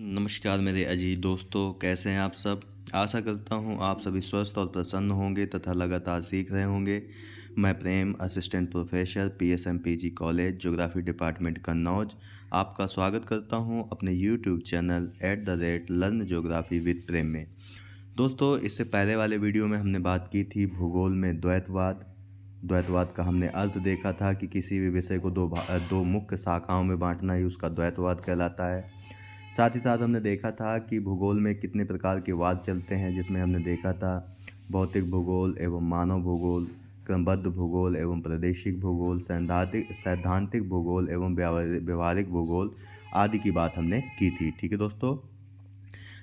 नमस्कार मेरे अजीज दोस्तों, कैसे हैं आप सब। आशा करता हूं आप सभी स्वस्थ और प्रसन्न होंगे तथा लगातार सीख रहे होंगे। मैं Prem, assistant professor, PSMPG college, geography department Kannauj, आपका स्वागत करता हूं अपने YouTube channel @learn geography with Prem में। दोस्तों, इससे पहले वाले वीडियो में हमने बात की थी भूगोल में द्वैतवाद। द्वैतवाद का हमने अर्थ देखा था कि किसी भी विषय को दो मुख्य शाखाओं में बांटना ही उसका द्वैतवाद कहलाता है। साथ ही साथ हमने देखा था कि भूगोल में कितने प्रकार के वाद चलते हैं, जिसमें हमने देखा था भौतिक भूगोल एवं मानव भूगोल, क्रमबद्ध भूगोल एवं प्रादेशिक भूगोल, सैद्धांतिक भूगोल एवं व्यवहारिक भूगोल आदि की बात हमने की थी। ठीक है दोस्तों,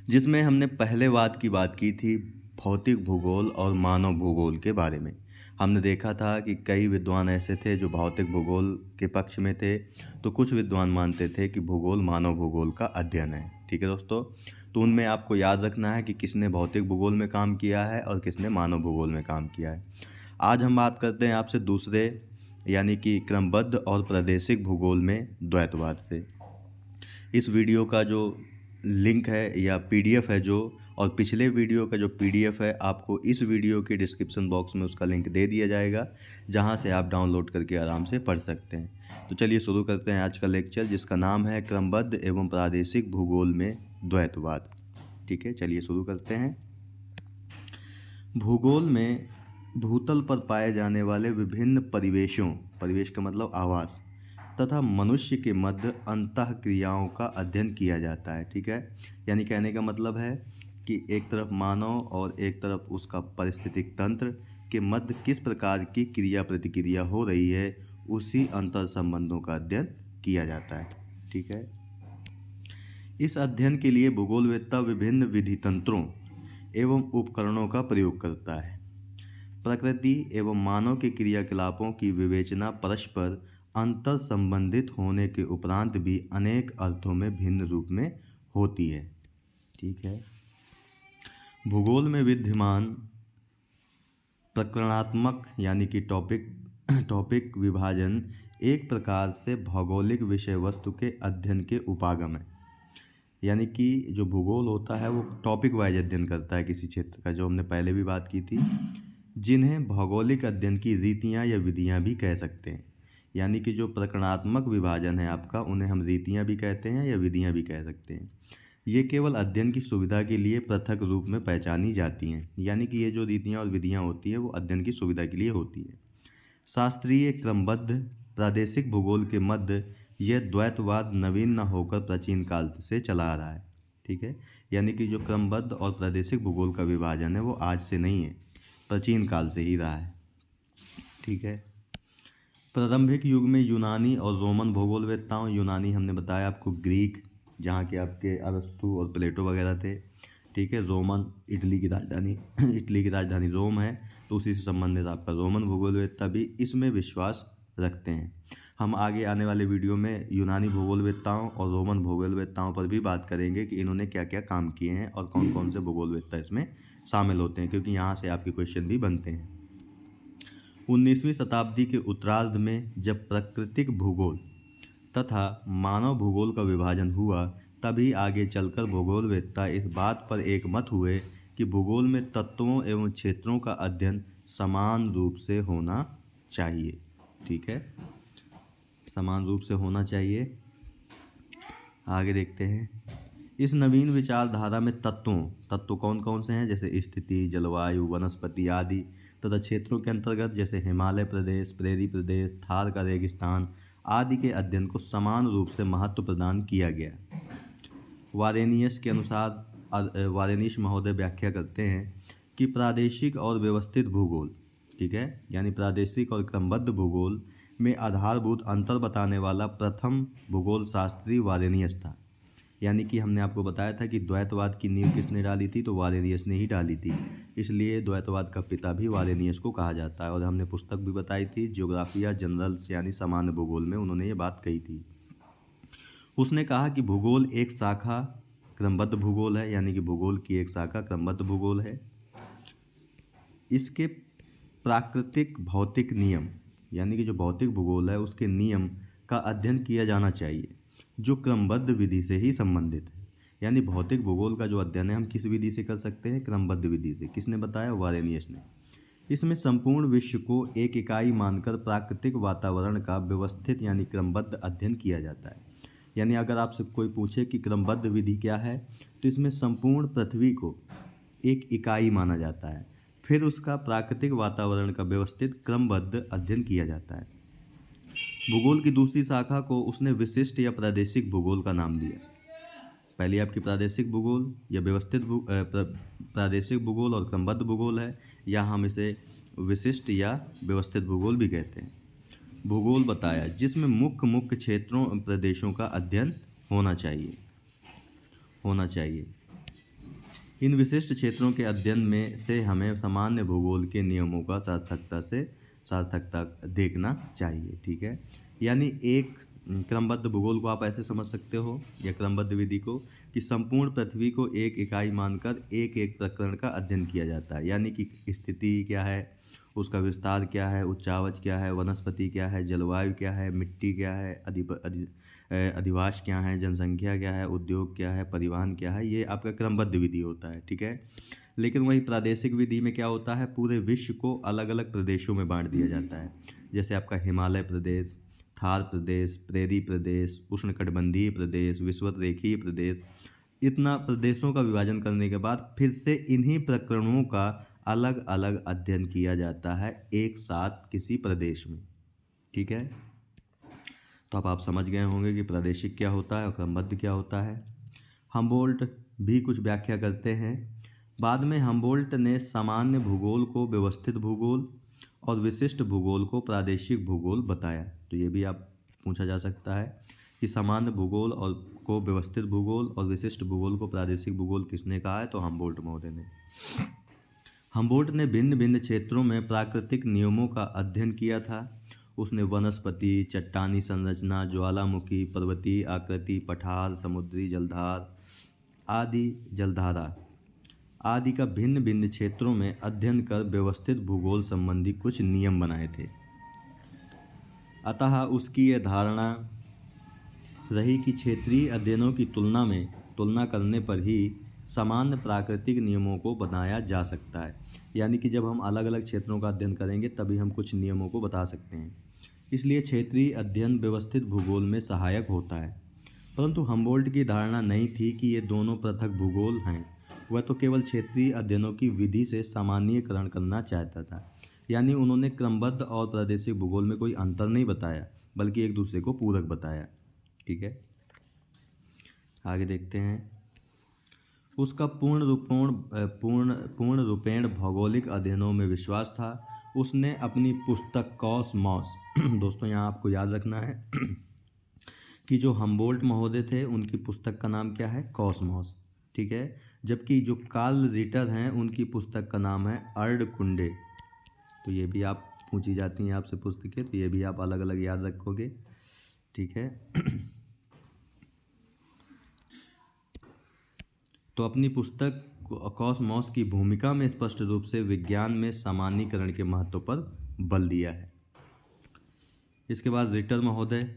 जिसमें हमने पहले वाद की बात की थी भौतिक भूगोल और मानव भूगोल के बारे में। हमने देखा था कि कई विद्वान ऐसे थे जो भौतिक भूगोल के पक्ष में थे, तो कुछ विद्वान मानते थे कि भूगोल मानव भूगोल का अध्ययन है। ठीक है दोस्तों, तो उनमें आपको याद रखना है कि किसने भौतिक भूगोल में काम किया है और किसने मानव भूगोल में काम किया है। आज हम बात करते हैं आपसे दूसरे यानी कि क्रमबद्ध और प्रादेशिक भूगोल में द्वैतवाद से। इस वीडियो का जो लिंक है या पीडीएफ है जो, और पिछले वीडियो का जो पीडीएफ है, आपको इस वीडियो के डिस्क्रिप्शन बॉक्स में उसका लिंक दे दिया जाएगा, जहां से आप डाउनलोड करके आराम से पढ़ सकते हैं। तो चलिए शुरू करते हैं आज का लेक्चर, जिसका नाम है क्रमबद्ध एवं प्रादेशिक भूगोल में द्वैतवाद। ठीक है, चलिए शुरू करते हैं। भूगोल में भूतल पर पाए जाने वाले विभिन्न परिवेशों, परिवेश का मतलब आवास, तथा मनुष्य के मध्य अंतः क्रियाओं का अध्ययन किया जाता है। ठीक है, यानी कहने का मतलब है कि एक तरफ मानव और एक तरफ उसका पारिस्थितिक तंत्र के मध्य किस प्रकार की क्रिया प्रतिक्रिया हो रही है, उसी अंतर संबंधों का अध्ययन किया जाता है। ठीक है, इस अध्ययन के लिए भूगोलवेत्ता विभिन्न विधि तंत्रों एवं उपकरणों का प्रयोग करता है। प्रकृति एवं मानव के क्रियाकलापों की विवेचना परस्पर अंतर संबंधित होने के उपरांत भी अनेक अर्थों में भिन्न रूप में होती है। ठीक है, भूगोल में विद्यमान प्रकरणात्मक यानी कि टॉपिक विभाजन एक प्रकार से भौगोलिक विषय वस्तु के अध्ययन के उपागम है। यानी कि जो भूगोल होता है वो टॉपिक वाइज अध्ययन करता है किसी क्षेत्र का, जो हमने पहले भी बात की थी, जिन्हें भौगोलिक अध्ययन की रीतियाँ या विधियाँ भी कह सकते हैं। यानी कि जो प्रकरणात्मक विभाजन है आपका, उन्हें हम रीतियाँ भी कहते हैं या विधियाँ भी कह सकते हैं। ये केवल अध्ययन की सुविधा के लिए पृथक रूप में पहचानी जाती हैं। यानी कि ये जो रीतियाँ और विधियाँ होती हैं वो अध्ययन की सुविधा के लिए होती हैं। शास्त्रीय क्रमबद्ध प्रादेशिक भूगोल के मध्य यह द्वैतवाद नवीन न होकर प्राचीन काल से चला आ रहा है। ठीक है, यानी कि जो क्रमबद्ध और प्रादेशिक भूगोल का विभाजन है वो आज से नहीं है, प्राचीन काल से ही रहा है। ठीक है, प्रारंभिक युग में यूनानी और रोमन भूगोलवेत्ताओं, यूनानी हमने बताया आपको ग्रीक, जहाँ के आपके अरस्तु और प्लेटो वगैरह थे। ठीक है, रोमन इटली की राजधानी इटली की राजधानी रोम है, तो उसी से संबंधित आपका रोमन भूगोलवेत्ता भी इसमें विश्वास रखते हैं। हम आगे आने वाले वीडियो में यूनानी भूगोलवेत्ताओं और रोमन भूगोलवेत्ताओं पर भी बात करेंगे कि इन्होंने क्या क्या काम किए हैं और कौन कौन से भूगोलवेत्ता इसमें शामिल होते हैं, क्योंकि यहाँ से आपके क्वेश्चन भी बनते हैं। 19वीं शताब्दी के उत्तरार्ध में जब प्राकृतिक भूगोल तथा मानव भूगोल का विभाजन हुआ, तभी आगे चलकर भूगोलवेत्ता इस बात पर एकमत हुए कि भूगोल में तत्वों एवं क्षेत्रों का अध्ययन समान रूप से होना चाहिए। ठीक है, समान रूप से होना चाहिए। आगे देखते हैं। इस नवीन विचारधारा में तत्व कौन कौन से हैं, जैसे स्थिति, जलवायु, वनस्पति आदि, तथा क्षेत्रों के अंतर्गत जैसे हिमालय प्रदेश, प्रेरी प्रदेश, थार का रेगिस्तान आदि के अध्ययन को समान रूप से महत्व प्रदान किया गया। वारेनियस के अनुसार, वारेनिस महोदय व्याख्या करते हैं कि प्रादेशिक और व्यवस्थित भूगोल, ठीक है, यानी प्रादेशिक और क्रमबद्ध भूगोल में आधारभूत अंतर बताने वाला प्रथम भूगोल शास्त्री वारेनियस था। यानी कि हमने आपको बताया था कि द्वैतवाद की नींव किसने डाली थी, तो वारेनियस ने ही डाली थी, इसलिए द्वैतवाद का पिता भी वारेनियस को कहा जाता है। और हमने पुस्तक भी बताई थी जियोग्राफिया जनरल्स यानी सामान्य भूगोल में, उन्होंने ये बात कही थी। उसने कहा कि भूगोल एक शाखा क्रमबद्ध भूगोल है, यानी कि भूगोल की एक शाखा क्रमबद्ध भूगोल है। इसके प्राकृतिक भौतिक नियम, यानी कि जो भौतिक भूगोल है उसके नियम का अध्ययन किया जाना चाहिए, जो क्रमबद्ध विधि से ही संबंधित है। यानी भौतिक भूगोल का जो अध्ययन है हम किस विधि से कर सकते हैं? क्रमबद्ध विधि से। किसने बताया? वारेनियस ने। इसमें संपूर्ण विश्व को एक इकाई मानकर प्राकृतिक वातावरण का व्यवस्थित यानी क्रमबद्ध अध्ययन किया जाता है। यानी अगर आपसे कोई पूछे कि क्रमबद्ध विधि क्या है, तो इसमें संपूर्ण पृथ्वी को एक इकाई माना जाता है, फिर उसका प्राकृतिक वातावरण का व्यवस्थित क्रमबद्ध अध्ययन किया जाता है। भूगोल की दूसरी शाखा को उसने विशिष्ट या प्रादेशिक भूगोल का नाम दिया। पहली आपकी प्रादेशिक भूगोल या व्यवस्थित प्रादेशिक भूगोल और क्रमबद्ध भूगोल है, या हम इसे विशिष्ट या व्यवस्थित भूगोल भी कहते हैं। भूगोल बताया जिसमें मुख्य क्षेत्रों प्रदेशों का अध्ययन होना चाहिए। इन विशिष्ट क्षेत्रों के अध्ययन में से हमें सामान्य भूगोल के नियमों का सार्थकता देखना चाहिए। ठीक है, यानी एक क्रमबद्ध भूगोल को आप ऐसे समझ सकते हो या क्रमबद्ध विधि को कि संपूर्ण पृथ्वी को एक इकाई मानकर एक एक प्रकरण का अध्ययन किया जाता है। यानी कि स्थिति क्या है, उसका विस्तार क्या है, उच्चावच क्या है, वनस्पति क्या है, जलवायु क्या है, मिट्टी क्या है, अधिवास क्या है, जनसंख्या क्या है, उद्योग क्या है, परिवहन क्या है, ये आपका क्रमबद्ध विधि होता है। ठीक है, लेकिन वही प्रादेशिक विधि में क्या होता है? पूरे विश्व को अलग अलग प्रदेशों में बांट दिया जाता है। जैसे आपका हिमालय प्रदेश, थार प्रदेश, प्रेरी प्रदेश, उष्णकटिबंधीय प्रदेश, विषुवत-रेखीय प्रदेश, इतना प्रदेशों का विभाजन करने के बाद फिर से इन्हीं प्रकरणों का अलग अलग अध्ययन किया जाता है एक साथ किसी प्रदेश में। ठीक है, तो अब आप समझ गए होंगे कि प्रादेशिक क्या होता है और क्रमबद्ध क्या होता है। हम्बोल्ट भी कुछ व्याख्या करते हैं। बाद में हम्बोल्ट ने सामान्य भूगोल को व्यवस्थित भूगोल और विशिष्ट भूगोल को प्रादेशिक भूगोल बताया। तो ये भी आप पूछा जा सकता है कि सामान्य भूगोल और को व्यवस्थित भूगोल और विशिष्ट भूगोल को प्रादेशिक भूगोल किसने कहा है? तो हम्बोल्ट महोदय ने। हम्बोल्ट ने भिन्न भिन्न क्षेत्रों में प्राकृतिक नियमों का अध्ययन किया था। उसने वनस्पति, चट्टानी संरचना, ज्वालामुखी, पर्वतीय आकृति, पठार, समुद्री जलधारा आदि का भिन्न भिन्न क्षेत्रों में अध्ययन कर व्यवस्थित भूगोल संबंधी कुछ नियम बनाए थे। अतः उसकी यह धारणा रही कि क्षेत्रीय अध्ययनों की तुलना करने पर ही सामान्य प्राकृतिक नियमों को बनाया जा सकता है। यानी कि जब हम अलग अलग क्षेत्रों का अध्ययन करेंगे तभी हम कुछ नियमों को बता सकते हैं। इसलिए क्षेत्रीय अध्ययन व्यवस्थित भूगोल में सहायक होता है। परंतु हम्बोल्ट की धारणा नहीं थी कि ये दोनों पृथक भूगोल हैं। वह तो केवल क्षेत्रीय अध्ययनों की विधि से सामान्यीकरण करना चाहता था। यानी उन्होंने क्रमबद्ध और प्रादेशिक भूगोल में कोई अंतर नहीं बताया, बल्कि एक दूसरे को पूरक बताया। ठीक है, आगे देखते हैं। उसका पूर्ण रूपेण भौगोलिक अध्ययनों में विश्वास था। उसने अपनी पुस्तक कॉसमॉस दोस्तों यहाँ आपको याद रखना है कि जो हम्बोल्ट महोदय थे उनकी पुस्तक का नाम क्या है? कॉसमॉस। ठीक है, जबकि जो कार्ल रिटर हैं उनकी पुस्तक का नाम है अर्धकुंडे। तो ये भी आप पूछी जाती हैं आपसे पुस्तकें, तो ये भी आप अलग अलग याद रखोगे। ठीक है तो अपनी पुस्तक कॉसमॉस की भूमिका में स्पष्ट रूप से विज्ञान में सामान्यीकरण के महत्व पर बल दिया है। इसके बाद रिटर महोदय,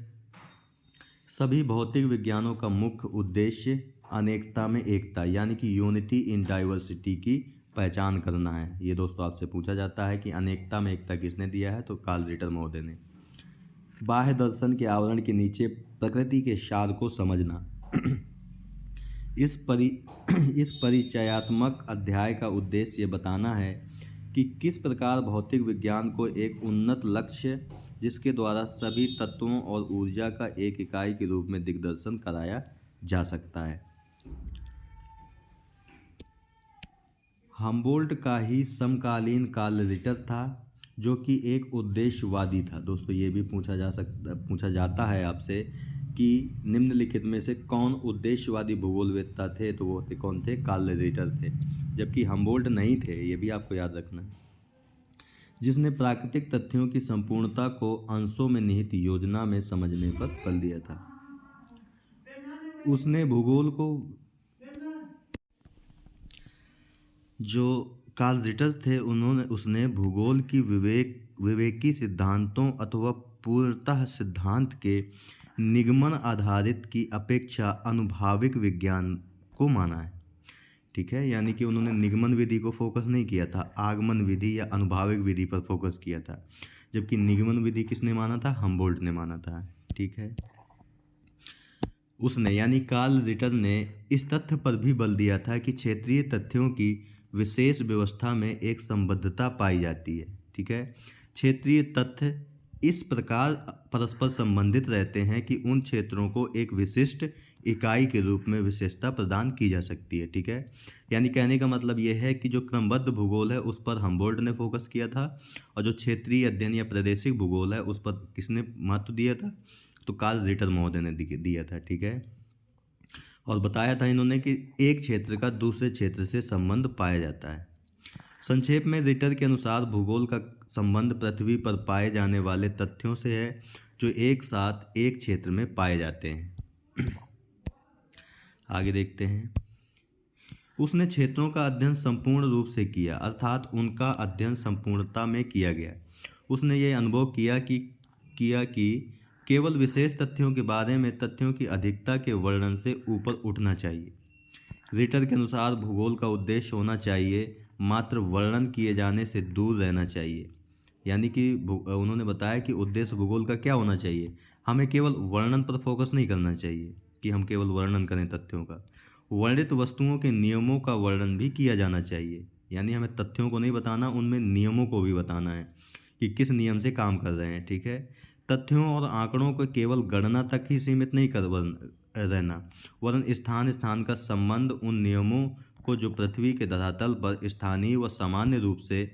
सभी भौतिक विज्ञानों का मुख्य उद्देश्य अनेकता में एकता यानी कि यूनिटी इन डाइवर्सिटी की पहचान करना है। ये दोस्तों आपसे पूछा जाता है कि अनेकता में एकता किसने दिया है? तो कार्ल रिटर महोदय ने। बाह्य दर्शन के आवरण के नीचे प्रकृति के सार को समझना इस परिचयात्मक अध्याय का उद्देश्य बताना है कि किस प्रकार भौतिक विज्ञान को एक उन्नत लक्ष्य जिसके द्वारा सभी तत्वों और ऊर्जा का एक इकाई के रूप में दिग्दर्शन कराया जा सकता है। हम्बोल्ट का ही समकालीन कार्ल रिटर था जो कि एक उद्देश्यवादी था। दोस्तों ये भी पूछा जाता है आपसे कि निम्नलिखित में से कौन उद्देश्यवादी भूगोलवेत्ता थे? तो वो कौन थे? कार्ल रिटर थे, जबकि हम्बोल्ट नहीं थे। ये भी आपको याद रखना है। जिसने प्राकृतिक तथ्यों की संपूर्णता को अंशों में निहित योजना में समझने पर बल दिया था। उसने भूगोल को जो कार्ल रिटर थे उसने भूगोल की विवेकी सिद्धांतों अथवा पूर्णतः सिद्धांत के निगमन आधारित की अपेक्षा अनुभाविक विज्ञान को माना है। ठीक है, यानी कि उन्होंने निगमन विधि को फोकस नहीं किया था, आगमन विधि या अनुभाविक विधि पर फोकस किया था, जबकि निगमन विधि किसने माना था? हम्बोल्ट ने माना था। ठीक है, उसने यानी कार्ल रिटर ने इस तथ्य पर भी बल दिया था कि क्षेत्रीय तथ्यों की विशेष व्यवस्था में एक संबद्धता पाई जाती है। ठीक है, क्षेत्रीय तथ्य इस प्रकार परस्पर संबंधित रहते हैं कि उन क्षेत्रों को एक विशिष्ट इकाई के रूप में विशेषता प्रदान की जा सकती है। ठीक है, यानी कहने का मतलब यह है कि जो क्रमबद्ध भूगोल है उस पर हम्बोल्ट ने फोकस किया था, और जो क्षेत्रीय अध्ययन या प्रादेशिक भूगोल है उस पर किसने महत्व दिया था? तो कार्ल रिटर महोदय ने दिया था। ठीक है, और बताया था इन्होंने कि एक क्षेत्र का दूसरे क्षेत्र से संबंध पाया जाता है। संक्षेप में रिटर के अनुसार भूगोल का संबंध पृथ्वी पर पाए जाने वाले तथ्यों से है जो एक साथ एक क्षेत्र में पाए जाते हैं। आगे देखते हैं। उसने क्षेत्रों का अध्ययन संपूर्ण रूप से किया, अर्थात उनका अध्ययन संपूर्णता में किया गया। उसने ये अनुभव किया कि केवल विशेष तथ्यों के बारे में तथ्यों की अधिकता के वर्णन से ऊपर उठना चाहिए। रिटर के अनुसार भूगोल का उद्देश्य होना चाहिए मात्र वर्णन किए जाने से दूर रहना चाहिए। यानी कि उन्होंने बताया कि उद्देश्य भूगोल का क्या होना चाहिए? हमें केवल वर्णन पर फोकस नहीं करना चाहिए कि हम केवल वर्णन करें तथ्यों का, वर्णित वस्तुओं के नियमों का वर्णन भी किया जाना चाहिए। यानी हमें तथ्यों को नहीं बताना, उनमें नियमों को भी बताना है कि किस नियम से काम कर रहे हैं। ठीक है, तथ्यों और आंकड़ों को केवल गणना तक ही सीमित नहीं कर रहना, वरन स्थान स्थान का संबंध उन नियमों को जो पृथ्वी के धरातल पर स्थानीय व सामान्य रूप से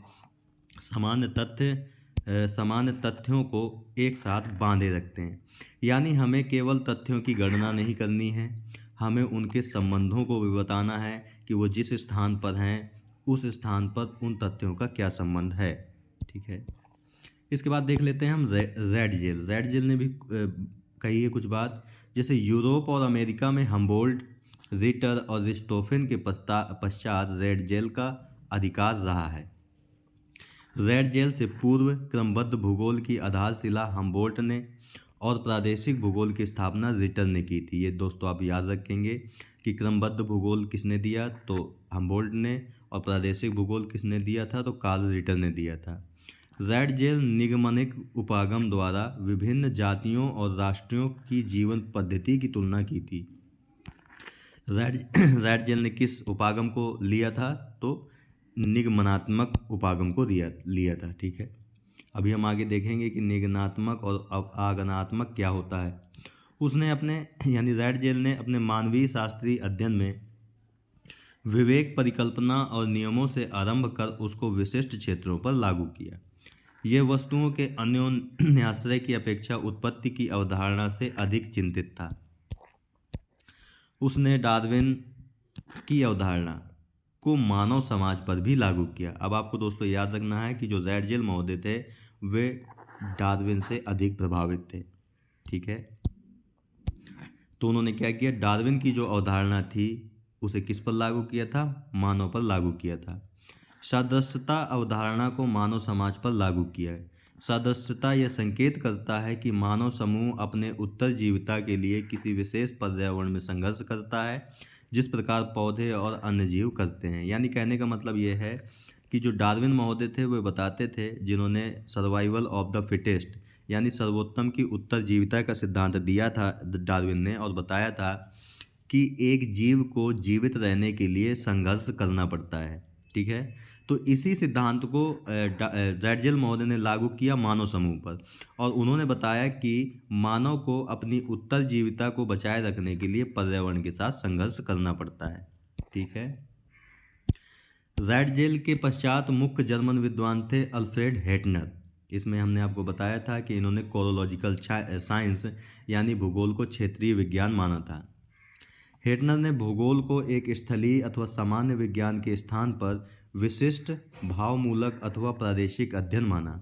सामान्य तथ्यों को एक साथ बांधे रखते हैं। यानी हमें केवल तथ्यों की गणना नहीं करनी है, हमें उनके संबंधों को भी बताना है कि वो जिस स्थान पर हैं उस स्थान पर उन तथ्यों का क्या संबंध है। ठीक है, इसके बाद देख लेते हैं हम रेड जेल ने भी कही है कुछ बात। जैसे यूरोप और अमेरिका में हम्बोल्ट, रिटर और रिस्टोफेन के पश्चात रेड जेल का अधिकार रहा है। रेड जेल से पूर्व क्रमबद्ध भूगोल की आधारशिला हम्बोल्ट ने और प्रादेशिक भूगोल की स्थापना रिटर ने की थी। ये दोस्तों आप याद रखेंगे कि क्रमबद्ध भूगोल किसने दिया? तो हम्बोल्ट ने, और प्रादेशिक भूगोल किसने दिया था? तो कार्ल रिटर ने दिया था। रेड जेल निगमनिक उपागम द्वारा विभिन्न जातियों और राष्ट्रों की जीवन पद्धति की तुलना की थी। रेड जेल ने किस उपागम को लिया था? तो निगमनात्मक उपागम को लिया था। ठीक है, अभी हम आगे देखेंगे कि निगमनात्मक और आगमनात्मक क्या होता है। उसने यानी रेड जेल ने अपने मानवीय शास्त्रीय अध्ययन में विवेक परिकल्पना और नियमों से आरंभ कर उसको विशिष्ट क्षेत्रों पर लागू किया। यह वस्तुओं के अन्योन्याश्रय की अपेक्षा उत्पत्ति की अवधारणा से अधिक चिंतित था। उसने डार्विन की अवधारणा को मानव समाज पर भी लागू किया। अब आपको दोस्तों याद रखना है कि जो रेड जेल महोदय थे वे डार्विन से अधिक प्रभावित थे। ठीक है, तो उन्होंने क्या किया? डार्विन की जो अवधारणा थी उसे किस पर लागू किया था? मानव पर लागू किया था। सादृश्यता अवधारणा को मानव समाज पर लागू किया है। सादृश्यता यह संकेत करता है कि मानव समूह अपने उत्तरजीविता के लिए किसी विशेष पर्यावरण में संघर्ष करता है, जिस प्रकार पौधे और अन्य जीव करते हैं। यानी कहने का मतलब यह है कि जो डार्विन महोदय थे वे बताते थे, जिन्होंने सर्वाइवल ऑफ द फिटेस्ट यानी सर्वोत्तम की उत्तरजीविता का सिद्धांत दिया था डार्विन ने, और बताया था कि एक जीव को जीवित रहने के लिए संघर्ष करना पड़ता है। ठीक है, तो इसी सिद्धांत को रेड जेल महोदय ने लागू किया मानव समूह पर, और उन्होंने बताया कि मानव को अपनी उत्तरजीविता को बचाए रखने के लिए पर्यावरण के साथ संघर्ष करना पड़ता है। ठीक है, रेड जेल के पश्चात मुख्य जर्मन विद्वान थे अल्फ्रेड हेटनर। इसमें हमने आपको बताया था कि इन्होंने कोरोलॉजिकल साइंस यानी भूगोल को क्षेत्रीय विज्ञान माना था। हेटनर ने भूगोल को एक स्थलीय अथवा सामान्य विज्ञान के स्थान पर विशिष्ट भावमूलक अथवा प्रादेशिक अध्ययन माना।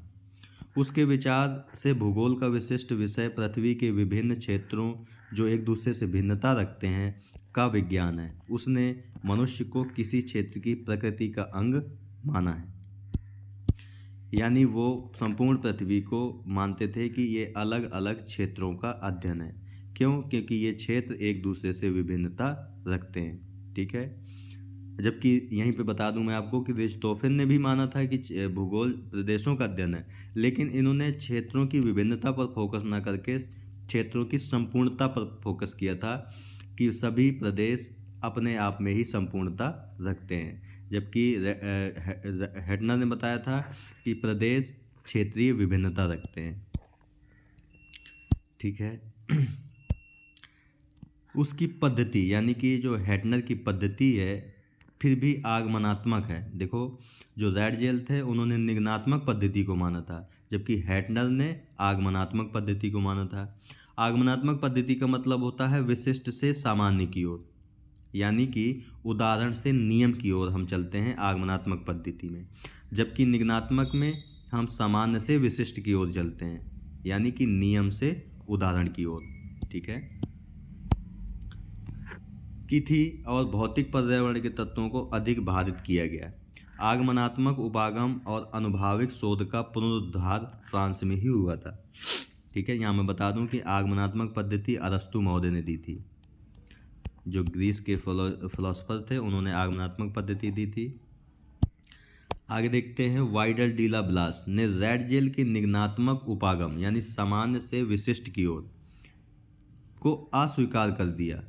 उसके विचार से भूगोल का विशिष्ट विषय पृथ्वी के विभिन्न क्षेत्रों जो एक दूसरे से भिन्नता रखते हैं का विज्ञान है। उसने मनुष्य को किसी क्षेत्र की प्रकृति का अंग माना है। यानी वो संपूर्ण पृथ्वी को मानते थे कि ये अलग अलग क्षेत्रों का अध्ययन है। क्यों? क्योंकि ये क्षेत्र एक दूसरे से विभिन्नता रखते हैं। ठीक है। जबकि यहीं पे बता दूं मैं आपको कि अरिस्टोफेन ने भी माना था कि भूगोल प्रदेशों का अध्ययन है, लेकिन इन्होंने क्षेत्रों की विभिन्नता पर फोकस ना करके क्षेत्रों की संपूर्णता पर फोकस किया था कि सभी प्रदेश अपने आप में ही संपूर्णता रखते हैं। जबकि हेटनर ने बताया था कि प्रदेश क्षेत्रीय विभिन्नता रखते हैं, ठीक है। उसकी पद्धति यानी कि जो हेटनर की पद्धति है फिर भी आगमनात्मक है। देखो, जो रैडजेल थे उन्होंने निगमनात्मक पद्धति को माना था, जबकि हेटनर ने आगमनात्मक पद्धति को माना था। आगमनात्मक पद्धति का मतलब होता है विशिष्ट से सामान्य की ओर, यानी कि उदाहरण से नियम की ओर हम चलते हैं आगमनात्मक पद्धति में, जबकि निगमनात्मक में हम सामान्य से विशिष्ट की ओर चलते हैं, यानी कि नियम से उदाहरण की ओर, ठीक है। की थी और भौतिक पर्यावरण के तत्वों को अधिक बाधित किया गया। आगमनात्मक उपागम और अनुभाविक शोध का पुनरुद्धार फ्रांस में ही हुआ था, ठीक है। यहाँ मैं बता दूं कि आगमनात्मक पद्धति अरस्तु महोदय ने दी थी, जो ग्रीस के फिलोसफर थे, उन्होंने आगमनात्मक पद्धति दी थी। आगे देखते हैं, वाइडल डीला ब्लास ने रैडजेल के निगमनात्मक उपागम यानी सामान्य से विशिष्ट की ओर को अस्वीकार कर दिया,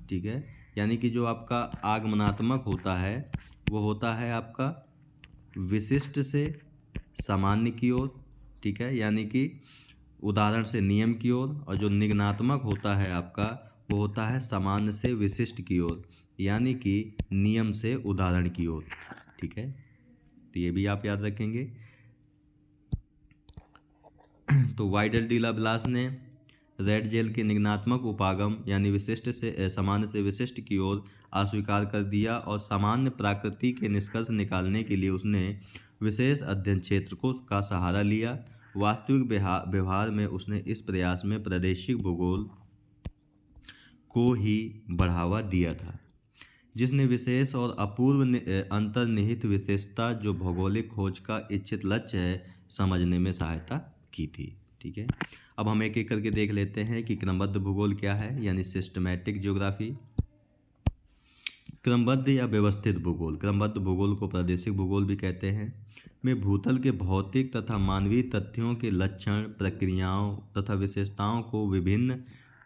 ठीक है। यानी कि जो आपका आगमनात्मक होता है वो होता है आपका विशिष्ट से सामान्य की ओर, ठीक है, यानी कि उदाहरण से नियम की ओर, और जो निगमनात्मक होता है आपका वो होता है सामान्य से विशिष्ट की ओर, यानी कि नियम से उदाहरण की ओर, ठीक है। तो ये भी आप याद रखेंगे। तो वाइडल डीला ब्लास ने रैडजेल के निगमनात्मक उपागम यानी विशिष्ट से सामान्य से विशिष्ट की ओर अस्वीकार कर दिया और सामान्य प्रकृति के निष्कर्ष निकालने के लिए उसने विशेष अध्ययन क्षेत्र को का सहारा लिया। वास्तविक व्यवहार में उसने इस प्रयास में प्रादेशिक भूगोल को ही बढ़ावा दिया था, जिसने विशेष और अपूर्व अंतर्निहित विशेषता जो भौगोलिक खोज का इच्छित लक्ष्य है समझने में सहायता की थी, ठीक है। अब हम एक एक करके देख लेते हैं कि क्रमबद्ध भूगोल क्या है, यानी सिस्टमैटिक ज्योग्राफी। क्रमबद्ध या व्यवस्थित भूगोल, क्रमबद्ध भूगोल को प्रादेशिक भूगोल भी कहते हैं, में भूतल के भौतिक तथा मानवीय तथ्यों के लक्षण, प्रक्रियाओं तथा विशेषताओं को विभिन्न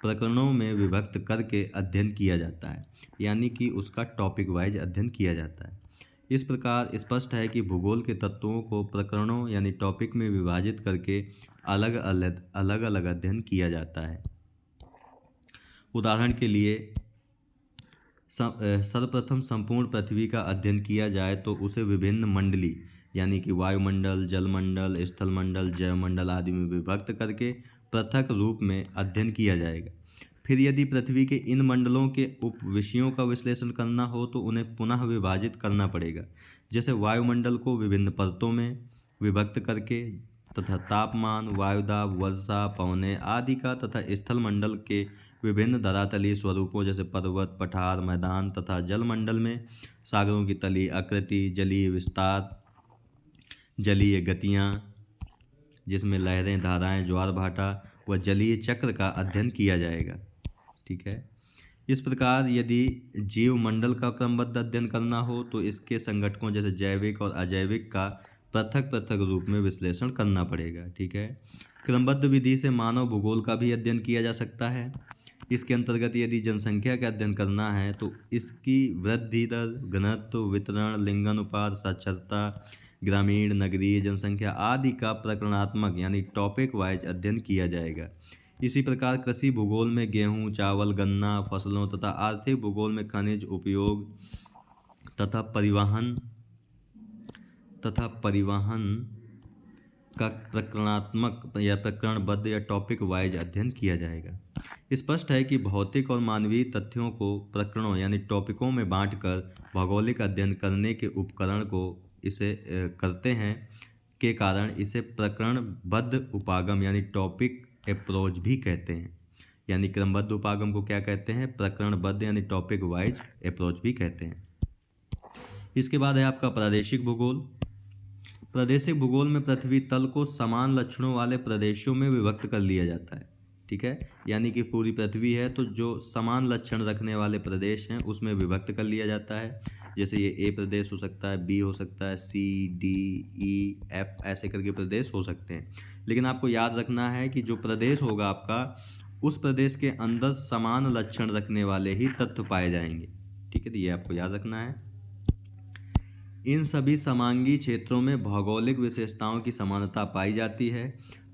प्रकरणों में विभक्त करके अध्ययन किया जाता है, यानी कि उसका टॉपिक वाइज अध्ययन किया जाता है। इस प्रकार स्पष्ट है कि भूगोल के तत्वों को प्रकरणों यानी टॉपिक में विभाजित करके अलग अलग अध्ययन किया जाता है। उदाहरण के लिए सर्वप्रथम संपूर्ण पृथ्वी का अध्ययन किया जाए तो उसे विभिन्न मंडली यानी कि वायुमंडल, जलमंडल, स्थलमंडल, जैवमंडल आदि में विभक्त करके पृथक रूप में अध्ययन किया जाएगा। फिर यदि पृथ्वी के इन मंडलों के उप विषयों का विश्लेषण करना हो तो उन्हें पुनः विभाजित करना पड़ेगा। जैसे वायुमंडल को विभिन्न परतों में विभक्त करके तथा तापमान, वायुदाब, वर्षा, पवनें आदि का, तथा स्थलमंडल के विभिन्न धरातलीय स्वरूपों जैसे पर्वत, पठार, मैदान तथा जलमंडल में सागरों की तली आकृति, जलीय विस्तार, जलीय गतियाँ जिसमें लहरें, धाराएं, ज्वार भाटा व जलीय चक्र का अध्ययन किया जाएगा, ठीक है। इस प्रकार यदि जीवमंडल का क्रमबद्ध अध्ययन करना हो तो इसके संगठकों जैसे जैविक और अजैविक का पृथक पृथक रूप में विश्लेषण करना पड़ेगा, ठीक है। क्रमबद्ध विधि से मानव भूगोल का भी अध्ययन किया जा सकता है। इसके अंतर्गत यदि जनसंख्या का अध्ययन करना है तो इसकी वृद्धि दर, घनत्व, वितरण, लिंगानुपात, साक्षरता, ग्रामीण, नगरीय जनसंख्या आदि का प्रकरणात्मक यानी टॉपिक वाइज अध्ययन किया जाएगा। इसी प्रकार कृषि भूगोल में गेहूं, चावल, गन्ना फसलों तथा आर्थिक भूगोल में खनिज उपयोग तथा परिवहन का प्रकरणात्मक या प्रकरणबद्ध या टॉपिक वाइज अध्ययन किया जाएगा। स्पष्ट है कि भौतिक और मानवीय तथ्यों को प्रकरणों यानी टॉपिकों में बांटकर भौगोलिक अध्ययन करने के उपकरण को इसे करते हैं के कारण इसे प्रकरणबद्ध उपागम यानी टॉपिक अप्रोच भी कहते हैं। यानी क्रमबद्ध उपागम को क्या कहते हैं? प्रकरणबद्ध यानी टॉपिक वाइज अप्रोच भी कहते हैं। इसके बाद है आपका प्रादेशिक भूगोल। प्रादेशिक भूगोल में पृथ्वी तल को समान लक्षणों वाले प्रदेशों में विभक्त कर लिया जाता है। ठीक है, यानी कि पूरी पृथ्वी है तो जो समान लक्षण रखने वाले प्रदेश हैं उसमें विभक्त कर लिया जाता है। जैसे ये ए प्रदेश हो सकता है, बी हो सकता है, सी, डी, ई, एफ ऐसे करके प्रदेश हो सकते हैं। लेकिन आपको याद रखना है कि जो प्रदेश होगा आपका, उस प्रदेश के अंदर समान लक्षण रखने वाले ही तत्व पाए जाएंगे। ठीक है, तो ये आपको याद रखना है। इन सभी समांगी क्षेत्रों में भौगोलिक विशेषताओं की समानता पाई जाती है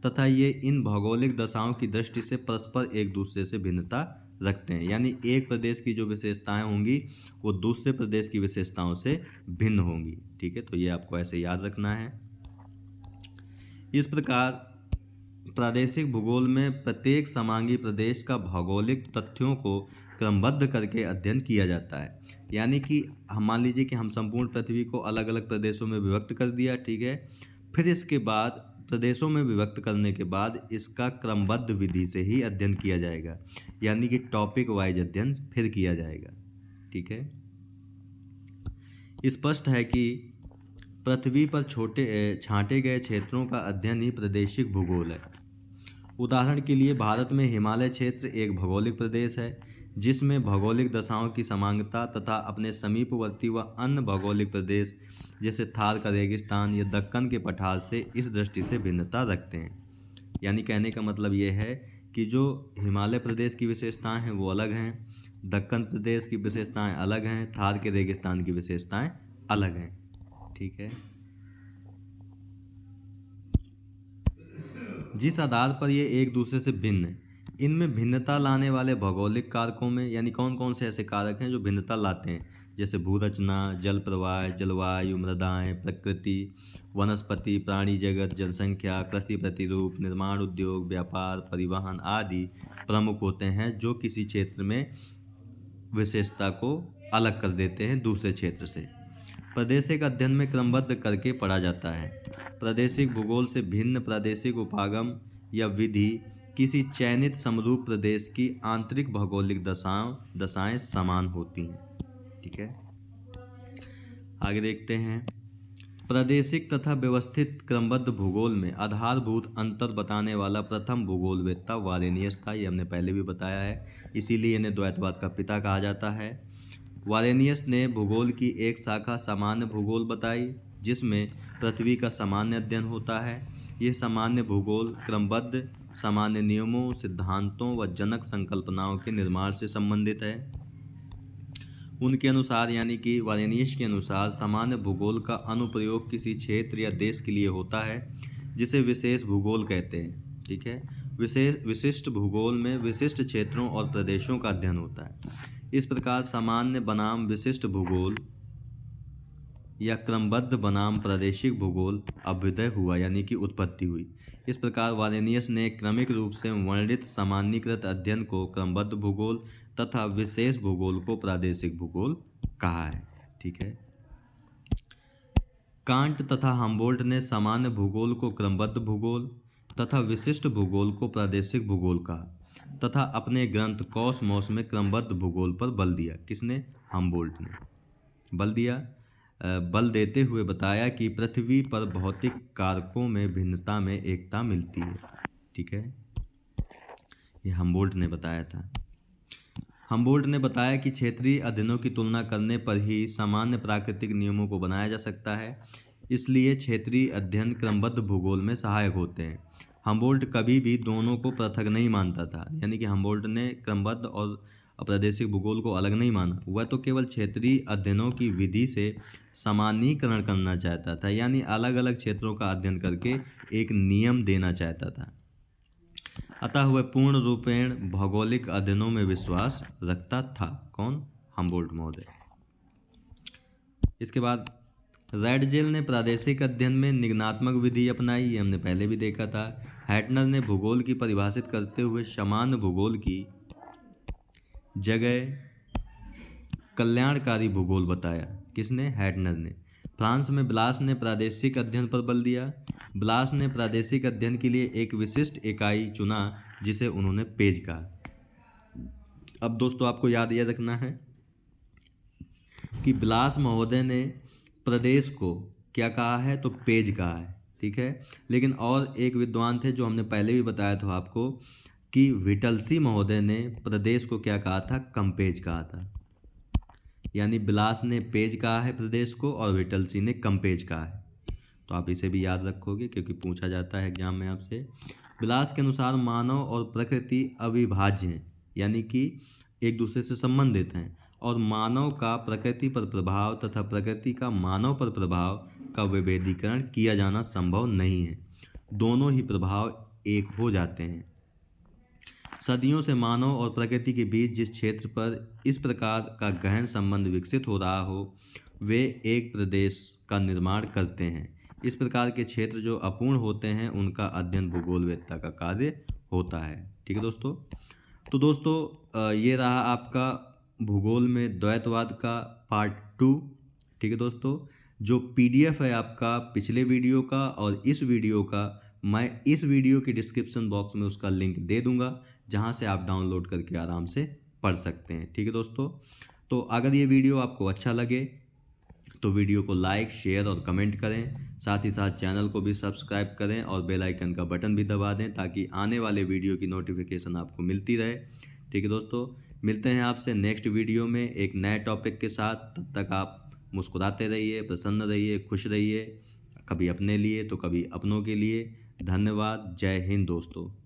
तथा ये इन भौगोलिक दशाओं की दृष्टि से परस्पर एक दूसरे से भिन्नता रखते हैं। यानी एक प्रदेश की जो विशेषताएं होंगी वो दूसरे प्रदेश की विशेषताओं से भिन्न होंगी। ठीक है, तो ये आपको ऐसे याद रखना है। इस प्रकार प्रादेशिक भूगोल में प्रत्येक समांगी प्रदेश का भौगोलिक तथ्यों को क्रमबद्ध करके अध्ययन किया जाता है। यानी कि हम मान लीजिए कि हम संपूर्ण पृथ्वी को अलग अलग प्रदेशों में विभक्त कर दिया, ठीक है। फिर इसके बाद प्रदेशों में विभक्त करने के बाद इसका क्रमबद्ध विधि से ही अध्ययन किया जाएगा, यानी कि टॉपिक वाइज अध्ययन फिर किया जाएगा। ठीक है, स्पष्ट है कि पृथ्वी पर छांटे गए क्षेत्रों का अध्ययन ही प्रादेशिक भूगोल है। उदाहरण के लिए भारत में हिमालय क्षेत्र एक भौगोलिक प्रदेश है जिसमें भौगोलिक दशाओं की समांगता तथा अपने समीपवर्ती व अन्य भौगोलिक प्रदेश जैसे थार का रेगिस्तान या दक्कन के पठार से इस दृष्टि से भिन्नता रखते हैं। यानी कहने का मतलब ये है कि जो हिमालय प्रदेश की विशेषताएं हैं वो अलग हैं, दक्कन प्रदेश की विशेषताएं अलग हैं, थार के रेगिस्तान की विशेषताएं अलग हैं। ठीक है, जिस आधार पर ये एक दूसरे से भिन्न है, इनमें भिन्नता लाने वाले भौगोलिक कारकों में यानी कौन कौन से ऐसे कारक हैं जो भिन्नता लाते हैं, जैसे भूरचना, जल प्रवाह, जलवायु, मृदाएं, प्रकृति, वनस्पति, प्राणी जगत, जनसंख्या, कृषि प्रतिरूप, निर्माण उद्योग, व्यापार, परिवहन आदि प्रमुख होते हैं जो किसी क्षेत्र में विशेषता को अलग कर देते हैं दूसरे क्षेत्र से। प्रादेशिक अध्ययन में क्रमबद्ध करके पढ़ा जाता है। प्रादेशिक भूगोल से भिन्न प्रादेशिक उपागम या विधि किसी चयनित समरूप प्रदेश की आंतरिक भौगोलिक दशाएं समान होती हैं। ठीक है, आगे देखते हैं। प्रादेशिक तथा व्यवस्थित क्रमबद्ध भूगोल में आधारभूत अंतर बताने वाला प्रथम भूगोलवेत्ता वारेनियस था। ये हमने पहले भी बताया है, इसीलिए इन्हें द्वैतवाद का पिता कहा जाता है। वारेनियस ने भूगोल की एक शाखा सामान्य भूगोल बताई जिसमें पृथ्वी का सामान्य अध्ययन होता है। यह सामान्य भूगोल क्रमबद्ध सामान्य नियमों, सिद्धांतों व जनक संकल्पनाओं के निर्माण से संबंधित है। उनके अनुसार यानी कि वारेनियस के अनुसार सामान्य भूगोल का अनुप्रयोग किसी क्षेत्र या देश के लिए होता है जिसे विशेष भूगोल कहते हैं। ठीक है, विशिष्ट भूगोल में विशिष्ट क्षेत्रों और प्रदेशों का अध्ययन होता है। इस प्रकार सामान्य बनाम विशिष्ट भूगोल या क्रमबद्ध बनाम प्रादेशिक भूगोल अभ्युदय हुआ, यानी कि उत्पत्ति हुई। इस प्रकार वारेनियस ने क्रमिक रूप से वर्णित सामान्यीकृत अध्ययन को क्रमबद्ध भूगोल तथा विशेष भूगोल को प्रादेशिक भूगोल कहा है। ठीक है, कांट तथा हम्बोल्ट ने सामान्य भूगोल को क्रमबद्ध भूगोल तथा विशिष्ट भूगोल को प्रादेशिक भूगोल कहा तथा अपने ग्रंथ कॉसमॉस में क्रमबद्ध भूगोल पर बल दिया। किसने? हम्बोल्ट ने बल दिया। बल देते हुए बताया कि पृथ्वी पर भौतिक कारकों में भिन्नता में एकता मिलती है। ठीक है, ये हम्बोल्ट ने बताया था। हम्बोल्ट ने बताया कि क्षेत्रीय अध्ययनों की तुलना करने पर ही सामान्य प्राकृतिक नियमों को बनाया जा सकता है, इसलिए क्षेत्रीय अध्ययन क्रमबद्ध भूगोल में सहायक होते हैं। हम्बोल्ट कभी भी दोनों को पृथक नहीं मानता था, यानी कि हम्बोल्ट ने क्रमबद्ध और प्रादेशिक भूगोल को अलग नहीं माना, वह तो केवल क्षेत्रीय अध्ययनों की विधि से सामान्यीकरण करना चाहता था, यानी अलग अलग क्षेत्रों का अध्ययन करके एक नियम देना चाहता था। अतः वह पूर्ण रूपेण भौगोलिक अध्ययनों में विश्वास रखता था। कौन? हम्बोल्ट महोदय। इसके बाद रैडजेल ने प्रादेशिक अध्ययन में निगमनात्मक विधि अपनाई, ये हमने पहले भी देखा था। हैटनर ने भूगोल की परिभाषित करते हुए सामान्य भूगोल की जगह कल्याणकारी भूगोल बताया। किसने? हैटनर ने। फ्रांस में ब्लास ने प्रादेशिक अध्ययन पर बल दिया। ब्लास ने प्रादेशिक अध्ययन के लिए एक विशिष्ट इकाई चुना जिसे उन्होंने पेज कहा। अब दोस्तों आपको याद रखना है कि ब्लास महोदय ने प्रदेश को क्या कहा है? तो पेज कहा है। ठीक है, लेकिन और एक विद्वान थे जो हमने पहले भी बताया था आपको कि विटलसी महोदय ने प्रदेश को क्या कहा था, कम्पेज कहा था। यानी बिलास ने पेज कहा है प्रदेश को और विटलसी ने कम्पेज कहा है। तो आप इसे भी याद रखोगे क्योंकि पूछा जाता है एग्जाम में आपसे। बिलास के अनुसार मानव और प्रकृति अविभाज्य हैं, यानी कि एक दूसरे से संबंधित हैं, और मानव का प्रकृति पर प्रभाव तथा प्रकृति का मानव पर प्रभाव का विभेदीकरण किया जाना संभव नहीं है। दोनों ही प्रभाव एक हो जाते हैं। सदियों से मानव और प्रकृति के बीच जिस क्षेत्र पर इस प्रकार का गहन संबंध विकसित हो रहा हो, वे एक प्रदेश का निर्माण करते हैं। इस प्रकार के क्षेत्र जो अपूर्ण होते हैं, उनका अध्ययन भूगोलवेत्ता का कार्य होता है। ठीक है दोस्तों। तो दोस्तों ये रहा आपका भूगोल में द्वैतवाद का पार्ट 2। ठीक है दोस्तों। जो PDF है आपका पिछले वीडियो का और इस वीडियो का, मैं इस वीडियो के डिस्क्रिप्शन बॉक्स में उसका लिंक दे दूंगा, जहां से आप डाउनलोड करके आराम से पढ़ सकते हैं। ठीक है दोस्तों। तो अगर ये वीडियो आपको अच्छा लगे तो वीडियो को लाइक, शेयर और कमेंट करें। साथ ही साथ चैनल को भी सब्सक्राइब करें और बेल आइकन का बटन भी दबा दें, ताकि आने वाले वीडियो की नोटिफिकेशन आपको मिलती रहे। ठीक है दोस्तों। मिलते हैं आपसे नेक्स्ट वीडियो में एक नए टॉपिक के साथ। तब तक आप मुस्कुराते रहिए, प्रसन्न रहिए, खुश रहिए, कभी अपने लिए तो कभी अपनों के लिए। धन्यवाद। जय हिंद दोस्तों।